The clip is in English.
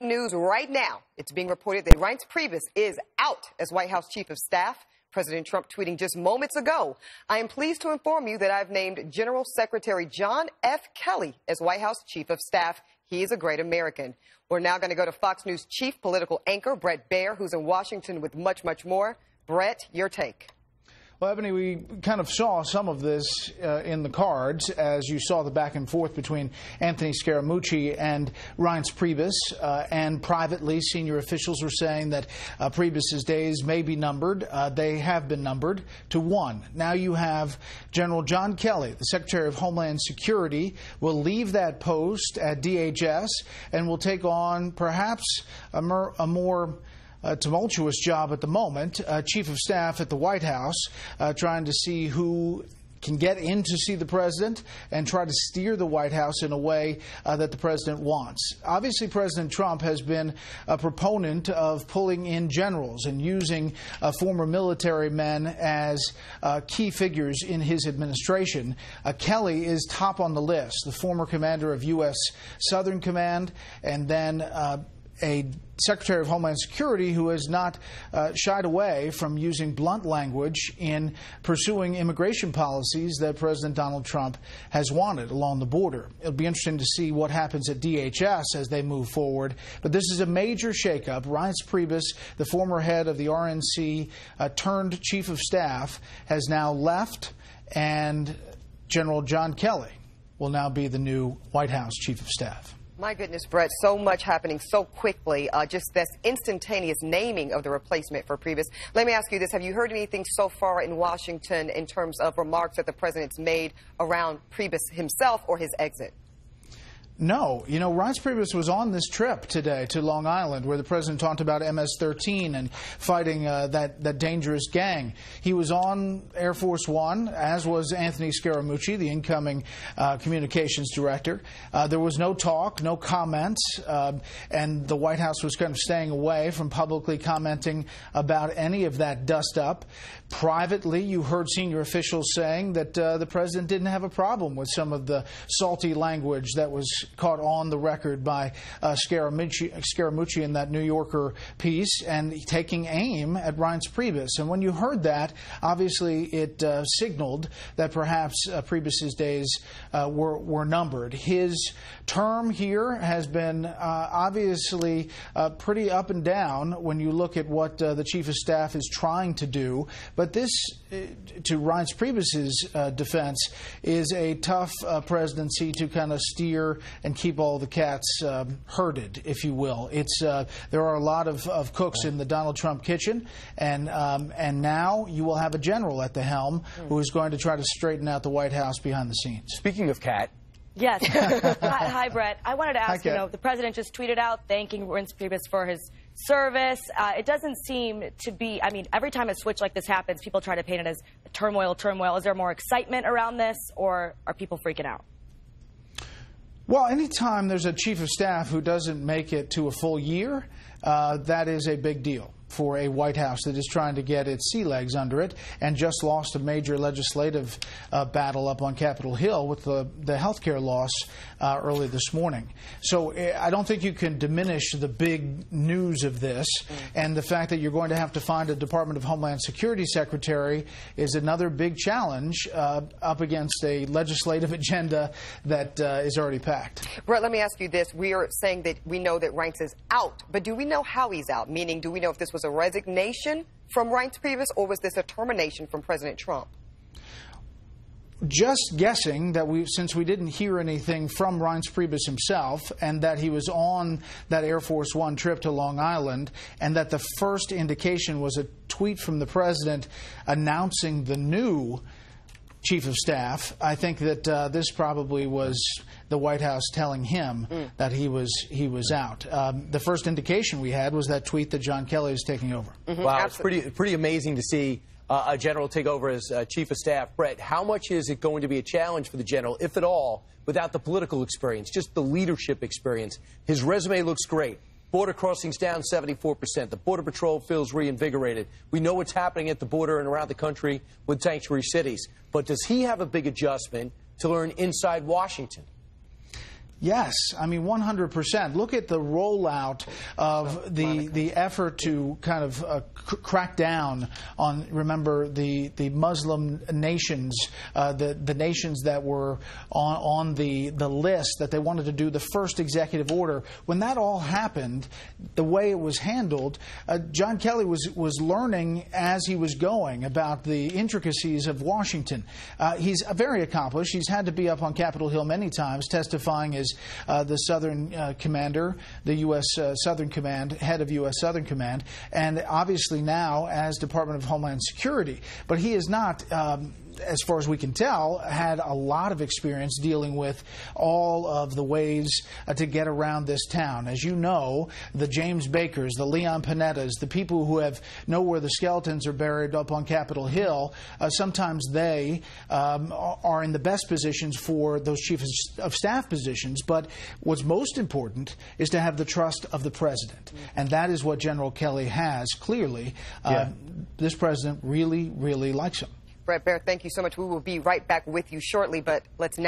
News right now. It's being reported that Reince Priebus is out as White House Chief of Staff. President Trump tweeting just moments ago, "I am pleased to inform you that I've named General Secretary John F. Kelly as White House Chief of Staff. He is a great American." We're now going to go to Fox News chief political anchor Bret Baier, who's in Washington with much, much more. Bret, your take. Well, Ebony, we kind of saw some of this in the cards as you saw the back and forth between Anthony Scaramucci and Reince Priebus. And privately, senior officials were saying that Priebus's days may be numbered. They have been numbered to 1. Now you have General John Kelly, the Secretary of Homeland Security, will leave that post at DHS and will take on perhaps a more tumultuous job at the moment, Chief of Staff at the White House, trying to see who can get in to see the president and try to steer the White House in a way that the president wants. Obviously, President Trump has been a proponent of pulling in generals and using former military men as key figures in his administration. Kelly is top on the list, the former commander of U.S. Southern Command, and then a Secretary of Homeland Security who has not shied away from using blunt language in pursuing immigration policies that President Donald Trump has wanted along the border. It'll be interesting to see what happens at DHS as they move forward. But this is a major shakeup. Reince Priebus, the former head of the RNC turned Chief of Staff, has now left, and General John Kelly will now be the new White House Chief of Staff. My goodness, Bret, so much happening so quickly, just this instantaneous naming of the replacement for Priebus. Let me ask you this. Have you heard anything so far in Washington in terms of remarks that the president's made around Priebus himself or his exit? No. You know, Reince Priebus was on this trip today to Long Island where the president talked about MS-13 and fighting that dangerous gang. He was on Air Force One, as was Anthony Scaramucci, the incoming communications director. There was no talk, no comments, and the White House was kind of staying away from publicly commenting about any of that dust-up. Privately, you heard senior officials saying that the president didn't have a problem with some of the salty language that was caught on the record by Scaramucci in that New Yorker piece, and taking aim at Reince Priebus. And when you heard that, obviously it signaled that perhaps Priebus's days were numbered. His term here has been obviously pretty up and down when you look at what the Chief of Staff is trying to do. But this, to Reince Priebus's defense, is a tough presidency to kind of steer and keep all the cats herded, if you will. It's there are a lot of cooks in the Donald Trump kitchen, and now you will have a general at the helm who is going to try to straighten out the White House behind the scenes. Speaking of Kat. Yes. Hi, Bret. I wanted to ask, the president just tweeted out thanking Reince Priebus for his service. It doesn't seem to be, every time a switch like this happens, people try to paint it as turmoil. Is there more excitement around this, or are people freaking out? Well, anytime there's a chief of staff who doesn't make it to a full year, that is a big deal for a White House that is trying to get its sea legs under it and just lost a major legislative battle up on Capitol Hill with the health care loss early this morning. So I don't think you can diminish the big news of this, and the fact that you're going to have to find a Department of Homeland Security secretary is another big challenge up against a legislative agenda that is already packed. Bret, let me ask you this. We are saying that we know that Reince is out, but do we know how he's out? Meaning, do we know if this was a resignation from Reince Priebus, or was this a termination from President Trump? Just guessing that since we didn't hear anything from Reince Priebus himself, and that he was on that Air Force One trip to Long Island, and that the first indication was a tweet from the president announcing the new Chief of Staff, I think that this probably was the White House telling him that he was out. The first indication we had was that tweet that John Kelly is taking over. Wow, it's pretty amazing to see a general take over as Chief of Staff. Bret, how much is it going to be a challenge for the general, if at all, without the political experience, just the leadership experience? His resume looks great. Border crossings down 74%. The Border Patrol feels reinvigorated. We know what's happening at the border and around the country with sanctuary cities. But does he have a big adjustment to learn inside Washington? Yes, I mean 100%. Look at the rollout of the effort to kind of crack down on, remember, the Muslim nations, the nations that were on the list that they wanted to do the first executive order. When that all happened, the way it was handled, John Kelly was learning as he was going about the intricacies of Washington. He's very accomplished. He's had to be up on Capitol Hill many times testifying as the Southern Commander, the U.S. Southern Command, head of U.S. Southern Command, and obviously now as Department of Homeland Security. But he is not, as far as we can tell, had a lot of experience dealing with all of the ways to get around this town. As you know, the James Bakers, the Leon Panettas, the people who know where the skeletons are buried up on Capitol Hill, sometimes they are in the best positions for those chief of staff positions. But what's most important is to have the trust of the president. And that is what General Kelly has, clearly. This president really, really likes him. Brett Baer, thank you so much. We will be right back with you shortly, but let's now